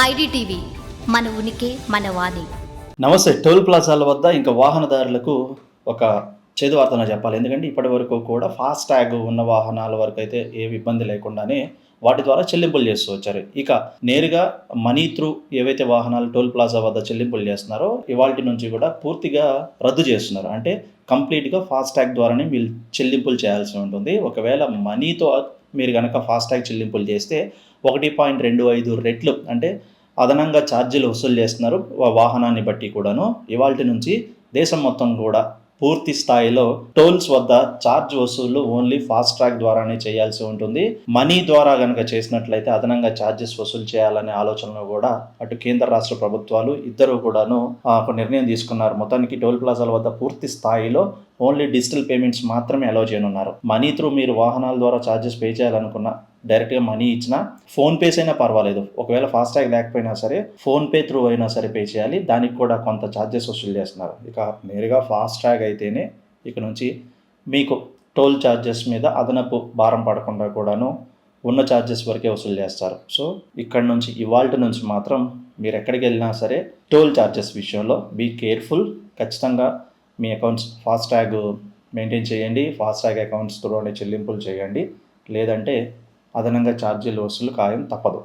IDTV మన ఉనికి మన వాణి. నమస్తే. టోల్ ప్లాజాల వద్ద ఇంకా వాహనదారులకు ఒక చేదు వార్తన చెప్పాలి. ఎందుకంటే ఇప్పటి వరకు కూడా ఫాస్ట్ ట్యాగ్ ఉన్న వాహనాల వరకు అయితే ఏ ఇబ్బంది లేకుండానే వాటి ద్వారా చెల్లింపులు చేస్తూ వచ్చారు. ఇక నేరుగా మనీ త్రూ ఏవైతే వాహనాలు టోల్ ప్లాజా వద్ద చెల్లింపులు చేస్తున్నారో ఇవాల్టి నుంచి కూడా పూర్తిగా రద్దు చేస్తున్నారు. అంటే కంప్లీట్‌గా ఫాస్ట్ ట్యాగ్ ద్వారానే మీరు చెల్లింపులు చేయాల్సి ఉంటుంది. ఒకవేళ మనీతో మీరు గనక ఫాస్ట్ ట్యాగ్ చెల్లింపులు చేస్తే 1.25 రెట్లు అంటే అదనంగా ఛార్జీలు వసూలు చేస్తున్నారు వాహనాన్ని బట్టి కూడాను. ఇవాల్టి నుంచి దేశం మొత్తం కూడా పూర్తి స్థాయిలో టోల్స్ వద్ద ఛార్జ్ వసూళ్లు ఓన్లీ ఫాస్ట్ ట్రాక్ ద్వారానే చేయాల్సి ఉంటుంది. మనీ ద్వారా కనుక చేసినట్లయితే అదనంగా ఛార్జెస్ వసూలు చేయాలనే ఆలోచనలో కూడా అటు కేంద్ర రాష్ట్ర ప్రభుత్వాలు ఇద్దరు కూడాను ఒక నిర్ణయం తీసుకున్నారు. మొత్తానికి టోల్ ప్లాజాల వద్ద పూర్తి స్థాయిలో ఓన్లీ డిజిటల్ పేమెంట్స్ మాత్రమే అలౌ చేయనున్నారు. మనీ త్రూ మీరు వాహనాల ద్వారా ఛార్జెస్ పే చేయాలనుకున్నా డైరెక్ట్గా మనీ ఇచ్చినా ఫోన్పేస్ అయినా పర్వాలేదు. ఒకవేళ ఫాస్ట్ ట్యాగ్ లేకపోయినా సరే ఫోన్పే త్రూ అయినా సరే పే చేయాలి. దానికి కూడా కొంత ఛార్జెస్ వసూలు చేస్తున్నారు. ఇక నేరుగా ఫాస్ట్ ట్యాగ్ అయితేనే ఇక నుంచి మీకు టోల్ ఛార్జెస్ మీద అదనపు భారం పడకుండా కూడాను ఉన్న ఛార్జెస్ వరకే వసూలు చేస్తారు. సో ఇక్కడ నుంచి ఇవాల్టి నుంచి మాత్రం మీరు ఎక్కడికి వెళ్ళినా సరే టోల్ ఛార్జెస్ విషయంలో బీ కేర్ఫుల్. ఖచ్చితంగా మీ అకౌంట్స్ ఫాస్ట్ ట్యాగ్ మెయింటైన్ చేయండి. ఫాస్ట్ ట్యాగ్ అకౌంట్స్ త్రూనే చెల్లింపులు చేయండి. లేదంటే అదనంగా ఛార్జీలు వసూలు ఖాయం తప్పదు.